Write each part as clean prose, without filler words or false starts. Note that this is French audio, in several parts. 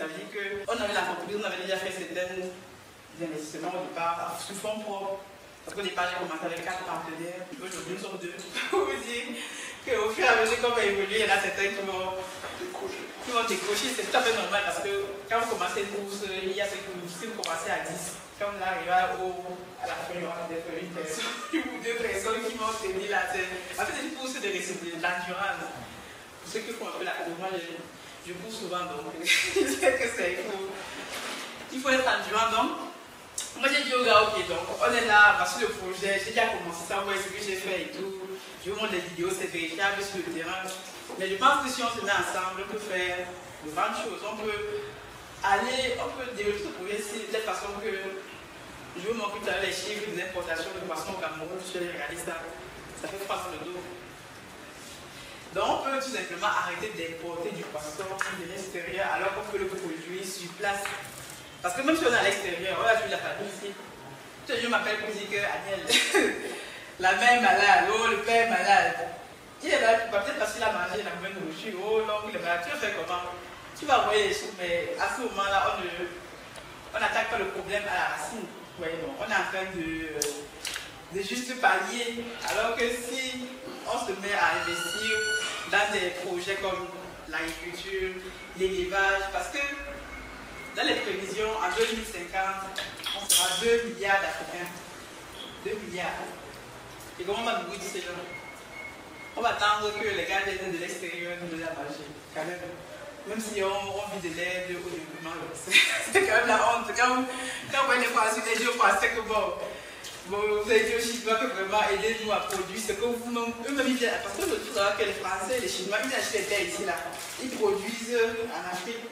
Ça veut dire qu'on avait l'entreprise, on avait déjà fait certains investissements au départ, sous fonds propres. Parce qu'au départ, j'ai commencé avec 4 partenaires. Aujourd'hui, nous sommes 2. Pour vous dire qu'au fur et à mesure qu'on va évoluer, il y en a certains qui vont décrocher. C'est tout à fait normal parce que quand vous commencez une course, il y a ceux qui vous commencez à 10. Quand on arrive à la fin, il y aura peut-être une personne ou deux personnes qui vont tenir la tête. En fait, c'est une course d'endurance. Pour ceux qui font un peu la course, moi je cours souvent, donc je sais que c'est fou. Il faut être endurant, donc. Moi j'ai dit au gars, ok, donc on est là, sur le projet, j'ai déjà commencé ça, vous voyez ce que j'ai fait et tout. Je vous montre les vidéos, c'est vérifiable sur le terrain. Mais je pense que si on se met ensemble, on peut faire de grandes choses. On peut développer ce projet de telle façon que je vous montre tout à l'heure les chiffres des importations de poissons au Cameroun. Je vais regarder ça, ça fait 3 ans le dos. Donc on peut tout simplement arrêter d'importer du poisson de l'extérieur alors qu'on peut le produire sur place. Parce que même si on est à l'extérieur, on a vu la famille ici. Tout le monde m'appelle pour dire que Daniel, la mère est malade, oh le père est malade. Il est là, peut-être parce qu'il a mangé la même nourriture, oh non, il est malade. Tu vas faire comment? Tu vas envoyer les sous, mais à ce moment-là, on n'attaque pas le problème à la racine. Ouais, non. On est en train de juste pallier. Alors que si on se met à investir dans des projets comme l'agriculture, l'élevage, parce que dans les prévisions, en 2050, on sera 2 milliards d'Africains. 2 milliards. Et comment on va nous dire ces gens? On va attendre que les gars viennent de l'extérieur nous donnent à manger. Quand même. Même si on vit de l'aide au développement. C'est quand même la honte. Quand on voit les Français, les gens pensaient que bon, vous avez dit aux Chinois que vraiment aidez-nous à produire ce que vous-même, eux-mêmes ils viennent. Parce que je trouve que les Français et les Chinois, ils achètent des terres ici là. Ils produisent en Afrique.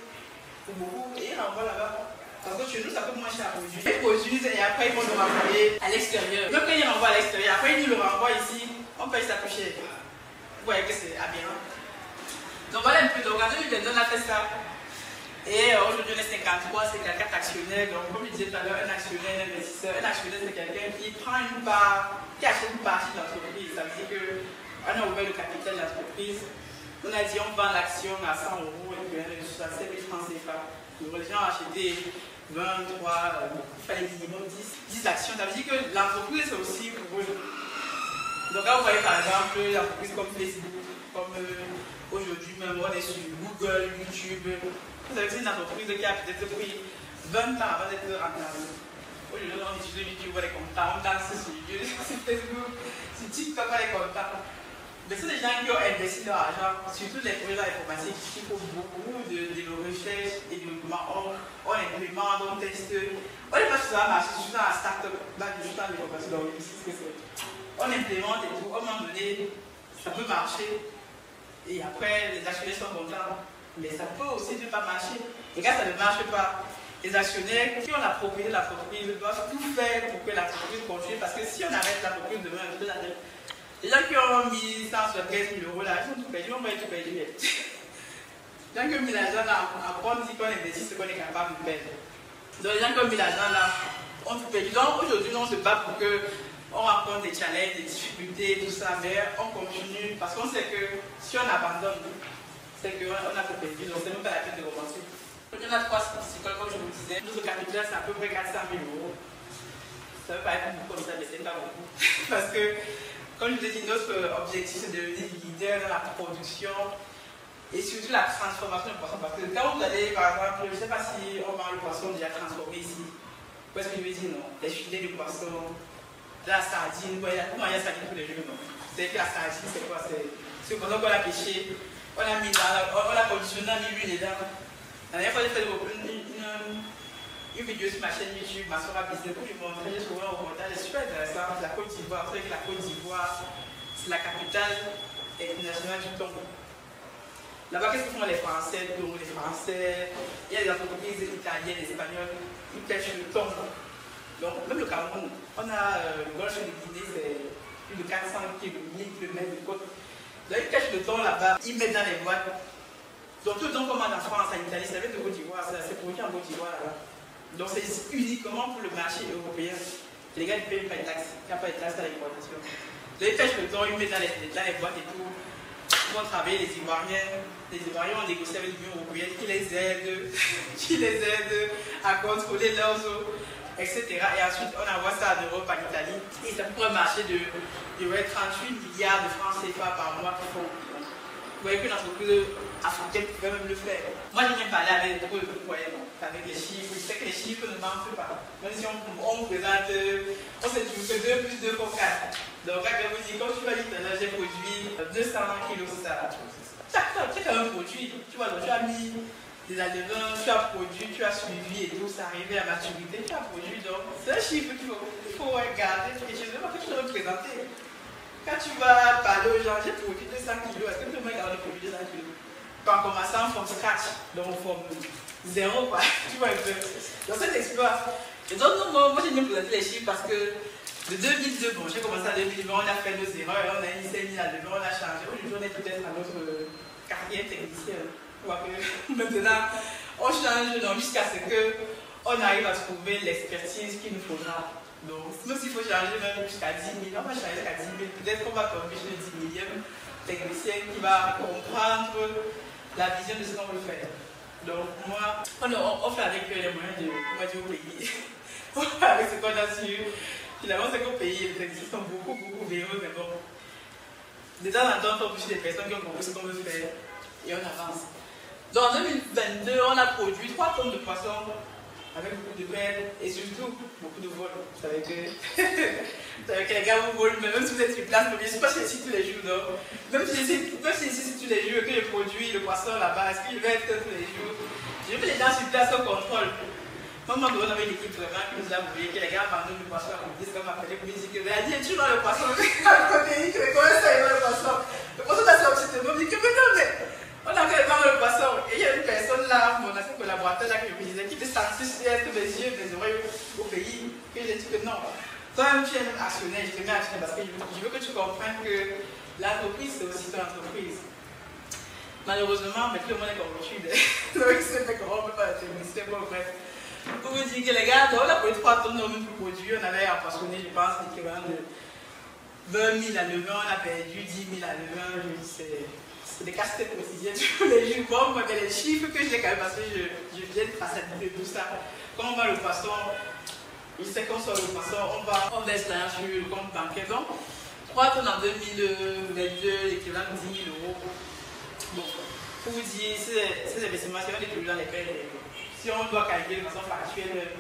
Beaucoup et ils renvoient là-bas. Parce que chez nous, ça coûte moins cher à produire. Ils produisent et après ils vont nous renvoyer à l'extérieur. Même quand ils renvoient à l'extérieur, après ils nous le renvoient ici, on paye ça plus cher. Vous voyez que c'est aberrant. Donc voilà un peu. Donc en 2022, on a fait ça. Et aujourd'hui, on est 53, c'est quelqu'un d'actionnaire. Donc comme je disais tout à l'heure, un actionnaire, un investisseur. Un actionnaire, c'est quelqu'un qui prend une part, qui achète une partie de l'entreprise. Ça veut dire qu'on a ouvert le capital de l'entreprise. On a dit on vend l'action à 100 € et puis on est à 7 000 francs CFA. Donc les gens ont acheté 20, 3, il fallait minimum 10 actions. Ça veut dire que l'entreprise c'est aussi pour eux. Donc là vous voyez par exemple l'entreprise comme Facebook, comme aujourd'hui même on est sur Google, YouTube. Vous avez vu une entreprise qui a peut-être pris 20 ans avant d'être rentable. Aujourd'hui on utilise YouTube, on est content, on danse sur YouTube, sur Facebook, sur TikTok, on est content. Mais c'est des gens qui ont investi leur argent, surtout les projets informatiques, il faut beaucoup de recherche et de développement. On implémente, on teste. On n'est pas sur ça marcher, je suis dans la start-up, là je suis dans l'information, donc on implémente et tout. À un moment donné, ça peut marcher. Et après, les actionnaires sont contents. Mais ça peut aussi ne pas marcher. Et quand ça ne marche pas, les actionnaires qui ont la propriété de l'entreprise doivent tout faire pour que l'entreprise continue. Parce que si on arrête l'entreprise demain, on peut l'arrêter. Les gens qui ont mis 175 000 € là, ils ont tout perdu, on va tout perdu. Les gens qui ont mis l'argent là, en prendre si on investit ce qu'on est capable de perdre. Donc les gens qui ont mis l'argent là, ont tout perdu. Donc aujourd'hui, on se bat pour que on rencontre des challenges, des difficultés, tout ça, mais on continue parce qu'on sait que si on abandonne, c'est qu'on a tout perdu, donc c'est même pas la peine de recommencer. Il y en a 3 psychologues, comme je vous disais, notre capital c'est à peu près 400 000 €. Ça ne veut pas être beaucoup comme ça, mais c'est pas beaucoup. Parce que comme je vous ai dit, notre objectif c'est de devenir leader dans la production et surtout la transformation du poisson. Parce que quand vous allez, par exemple, je ne sais pas si on mange le poisson déjà transformé ici. Où est-ce que je veux dire non? Les filets de poisson, la sardine, comment il y a sardine tous les jours, non? C'est que la sardine, c'est quoi? C'est le poisson qu'on a pêché, on l'a mis on l'a conditionné, on a mis l'huile dedans. La dernière fois, j'ai fait une vidéo sur ma chaîne YouTube, ma soeur a business, pour lui montrer souvent au reportage, c'est super intéressant. La Côte d'Ivoire, vous savez que la Côte d'Ivoire, c'est la capitale internationale du thon. Là-bas, qu'est-ce que font les Français? Donc, les Français, il y a des entreprises italiennes, espagnoles, ils pêchent le thon. Donc, même le Cameroun, on a le golfe de Guinée, c'est plus de 400 km, 1000 km de côte. Donc, ils pêchent le thon là-bas, ils mettent dans les boîtes. Donc, tout le thon qu'on mange en France, en Italie, c'est avec le Côte d'Ivoire, c'est produit en Côte d'Ivoire là-bas. Donc c'est uniquement pour le marché européen. Les gars ne payent pas de taxes. Il n'y a pas de taxes à l'importation. Donc ils pêchent le thon, ils mettent dans les boîtes et tout. vont travailler les Ivoiriens. Les Ivoiriens ont négocié avec l'Union européenne qui les aide à contrôler leurs eaux, etc. Et ensuite, on envoie ça en Europe, en Italie. Et ça pourrait marcher de 38 milliards de francs CFA par mois qu'ils font. Vous voyez qu'une entreprise africaine pouvait même le faire. Moi, j'ai bien parlé avec les chiffres. Je sais que les chiffres ne mentent pas. Même si on présente, on sait toujours que 2 plus 2 font 4. Donc, quand je vous dis, comme tu vas dire, j'ai produit 200 kilos, ça. C'est quand même produit. Tu vois, donc tu as mis des adhérents, tu as produit, tu as suivi et tout, ça arrivé à maturité, tu as produit. Donc, c'est un chiffre qu'il faut regarder. Et je ne sais pas que tu dois présenter. Quand tu vas parler aux gens, j'ai produit 200 kilos, est-ce que tout le monde a produit 200 kilos? En commençant from scratch, donc from zéro, quoi. Tu vois un peu. Donc cet exploit. Et donc, moi j'ai bien présenté les chiffres parce que de 2002, bon, j'ai commencé en 2020, on a fait nos erreurs, on a initié 1000 à 2000, on a changé. Aujourd'hui, on est peut-être à notre carrière technicienne. Maintenant, on change jusqu'à ce qu'on arrive à trouver l'expertise qu'il nous faudra. Donc, même s'il faut changer même jusqu'à 10 000, on va changer jusqu'à 10 000. Peut-être qu'on va tomber sur le 10 millième technicien qui va comprendre la vision de ce qu'on veut faire. Donc, moi, on fait avec les moyens on va dire, au pays. On fait avec ce qu'on a su. Finalement, c'est qu'au pays, les techniciens sont beaucoup véreux, mais bon. De temps en temps, on touche des personnes qui ont compris ce qu'on veut faire et on avance. Donc, en 2022, on a produit 3 tonnes de poissons avec beaucoup de perles et surtout beaucoup de vols. Vous savez que les gars vous volent, mais même si vous êtes sur place, je ne suis pas ici tous les jours. Donc, même si je suis ici tous les jours et que je produis le poisson là-bas, est-ce qu'il va être tous les jours? Je veux les gens sur place au contrôle. Moi, on avait une équipe vraiment qui nous a voulu, que les gars abandonnent le poisson à côté, c'est comme m'appeler pour me dire que elle dit, tu vois le poisson, à côté, que comment ça il va le poisson? Le poisson là, c'est obsédé, on me dit que mais non, mais on a fait le poisson. Et il y a une personne là, mon ancien collaborateur là, qui me disait, qui était censé être mes yeux, mes oreilles au pays, que j'ai dit que non. Toi-même, tu es un actionnaire, je te mets actionnaire parce que je veux que tu comprennes que l'entreprise, c'est aussi ton entreprise. Malheureusement, mais tout le monde est corrompu. Donc, c'est fait corrompre par la technicien, bon, bref. Pour vous dire que les gars, on a produit 3 tonnes de produits, on avait apportionné, je pense, l'équivalent de 20 000 à levain, on a perdu 10 000 à levain, c'est des casse-têtes quotidiennes tous les jours. Bon, moi, mais les chiffres que j'ai quand même, parce que je viens de faciliter tout ça. Quand on va le poisson, il sait qu'on sort le poisson, on laisse l'argent sur le compte bancaire. Donc, 3 tonnes en 2022, l'équivalent de 10 000 euros. Bon, pour vous dire, ces investissements, c'est un des plus dans les paix. Si on doit calculer de façon factuelle,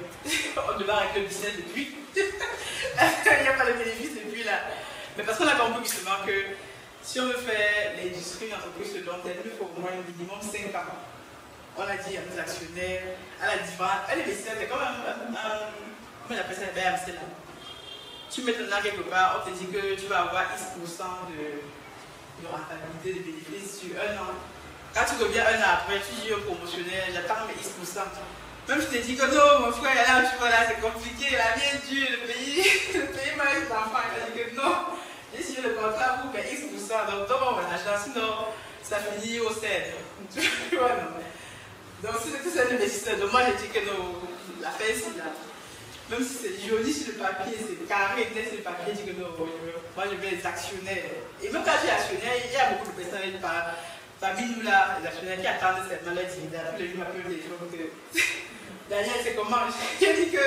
on devrait arrêter le business depuis. Il n'y a pas de bénéfice depuis là. Mais parce qu'on a compris justement que si on veut faire l'industrie, une entreprise de long terme, il faut au moins un minimum 5 ans. On a dit à nos actionnaires, à la différence, un investisseur, c'est comme comment on appelle ça, BMC là. Tu mets ton argent quelque part, on te dit que tu vas avoir X% de rentabilité, de bénéfices sur un an. Quand tu reviens un an après, tu dis au promotionnaire, j'attends mes X%. Même je te dis que non, mon frère, là, tu vois, là, c'est compliqué, la vie est dure, le pays manque d'enfants. Il a dit que non, j'ai signé le contrat pour mes X%. Donc, on va l'argent, sinon, ça finit au CED. Tu vois, non. Donc, c'est un investisseur. Donc, moi, je dis que non, l'affaire, c'est là. Même si c'est joli sur le papier, c'est carré, net sur le papier, je dis que non, moi, je veux les actionnaires. Et même quand je suis actionnaire, il y a beaucoup de personnes parmi nous là, les actionnaires qui attendent seulement leur dividende. Tous les jours, m'appellent au téléphone que Daniel, c'est comment? J'ai dit que,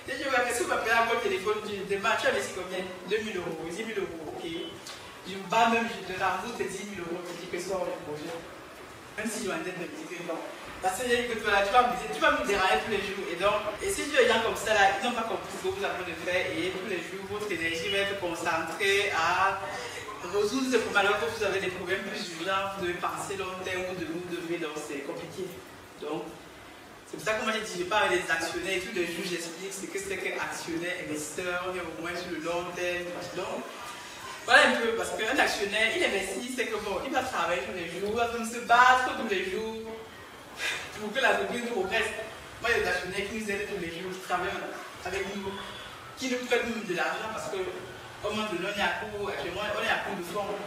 qu'est-ce que vous m'appelez à votre téléphone? Je demande, tu as investi combien? 2 000 euros, 10 000 euros, ok. Je me bats même, je te rembourse tes 10 000 euros, je dis que sort le projet. Même si je m'entends de me dire que non. Parce que j'ai dit que toi là, tu vas me dérailler tous les jours. Et si tu es gens comme ça là, ils n'ont pas compris ce que vous avez de faire et tous les jours, votre énergie va être concentrée à résoudre ces problèmes. Alors que vous avez des problèmes plus urgents, vous devez penser long terme, vous devez, donc c'est compliqué. Donc, c'est pour ça que moi j'ai dit, je parle des actionnaires et tous les jours j'explique ce que c'est qu'un actionnaire, investisseur, on est au moins sur le long terme. Donc, voilà un peu, parce qu'un actionnaire, il investit, c'est que bon, il va travailler tous les jours, il va se battre tous les jours pour que l'entreprise progresse. Moi, il y a des actionnaires qui nous aident tous les jours, qui travaillent avec nous, qui nous prêtent de l'argent parce que au moment donné, on est à court, actuellement, on est à court de fonds.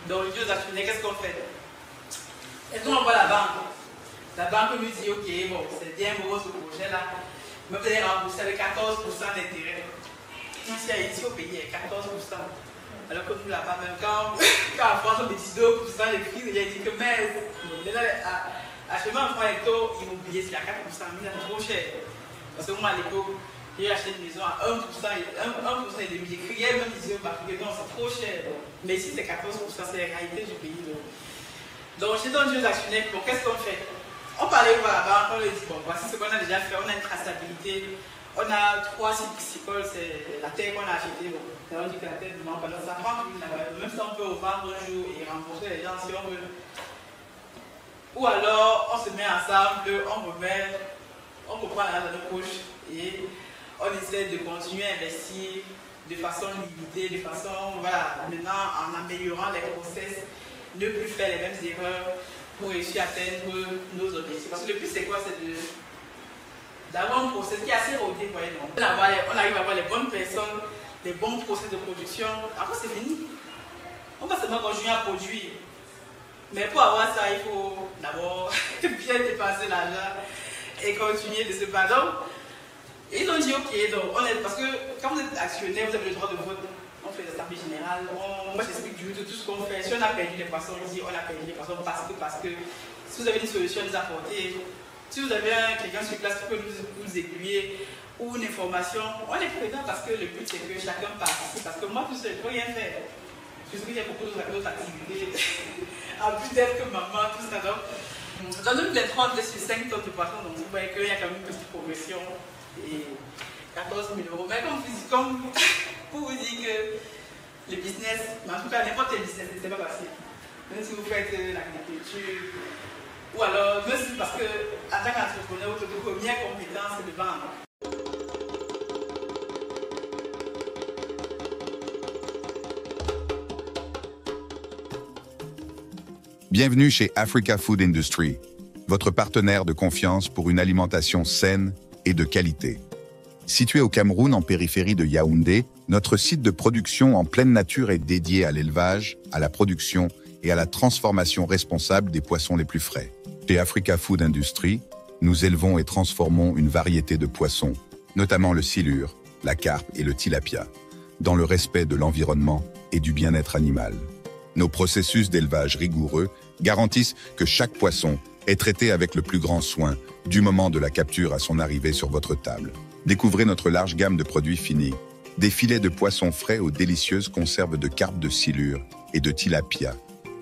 Donc, les deux actionnaires, qu'est-ce qu'on fait? Est-ce qu'on envoie la banque? La banque nous dit, ok, bon, c'est bien beau ce projet-là, mais vous allez rembourser avec 14% d'intérêt. Ici au pays, il y a 14%. Alors que nous là-bas, même quand on prend son petit dos pour ça, les prix, il a dit que mais, actuellement, en étant immobilier, c'est à 4%, mais c'est trop cher. Parce que moi, à l'époque, j'ai acheté une maison à 1%, 1% et demi. J'ai crié, même ils disaient, non, c'est trop cher. Mais ici, c'est 14%, c'est la réalité du pays. Donc, chez nos actionnaires, bon, qu'est-ce qu'on fait? On parlait là-bas, on leur dit, bon, voici ce qu'on a déjà fait, on a une traçabilité. On a 3 sites piscicoles, c'est la terre qu'on a achetée. Bon, on dit que la terre ne manque pas. Donc ça prend même si on peut vendre un jour et rembourser les gens si on veut. Ou alors, on se met ensemble, on reprend la de poche et on essaie de continuer à investir de façon limitée, de façon, voilà, maintenant en améliorant les process, ne plus faire les mêmes erreurs pour réussir à atteindre nos objectifs. Parce que le but, c'est quoi? C'est d'avoir un process qui est assez rodé, voyez, non? On arrive à avoir les bonnes personnes, les bons process de production. Après, c'est fini. On va seulement continuer à produire. Mais pour avoir ça, il faut d'abord bien dépenser l'argent et continuer de se battre. Donc, ils ont dit ok, donc parce que quand vous êtes actionnaire, vous avez le droit de vote. On fait l'assemblée générale, moi j'explique du tout ce qu'on fait. Si on a perdu les poissons, on dit on a perdu les poissons parce que si vous avez une solution à nous apporter, si vous avez quelqu'un sur place qui peut nous aiguiller ou une information, on est présent parce que le but c'est que chacun participe. Parce que moi tout seul, je ne peux rien faire. Puisque j'ai beaucoup d'autres activités, en plus d'être que maman, tout ça. Donc, dans une des 30 sur 5 tonnes de poissons, donc vous voyez qu'il y a quand même une petite progression et 14 000 euros. Mais comme pour vous dire que le business, mais en tout cas n'importe quel business, c'est pas facile. Même si vous faites l'agriculture, ou alors, même si parce que en tant qu'entrepreneur, votre première compétence c'est de vendre. Bienvenue chez Africa Food Industry, votre partenaire de confiance pour une alimentation saine et de qualité. Situé au Cameroun en périphérie de Yaoundé, notre site de production en pleine nature est dédié à l'élevage, à la production et à la transformation responsable des poissons les plus frais. Chez Africa Food Industry, nous élevons et transformons une variété de poissons, notamment le silure, la carpe et le tilapia, dans le respect de l'environnement et du bien-être animal. Nos processus d'élevage rigoureux garantissent que chaque poisson est traité avec le plus grand soin, du moment de la capture à son arrivée sur votre table. Découvrez notre large gamme de produits finis, des filets de poissons frais aux délicieuses conserves de carpe de silure et de tilapia,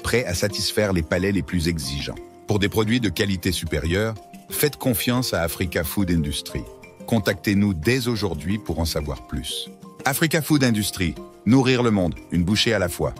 prêts à satisfaire les palais les plus exigeants. Pour des produits de qualité supérieure, faites confiance à Africa Food Industry. Contactez-nous dès aujourd'hui pour en savoir plus. Africa Food Industry, nourrir le monde, une bouchée à la fois.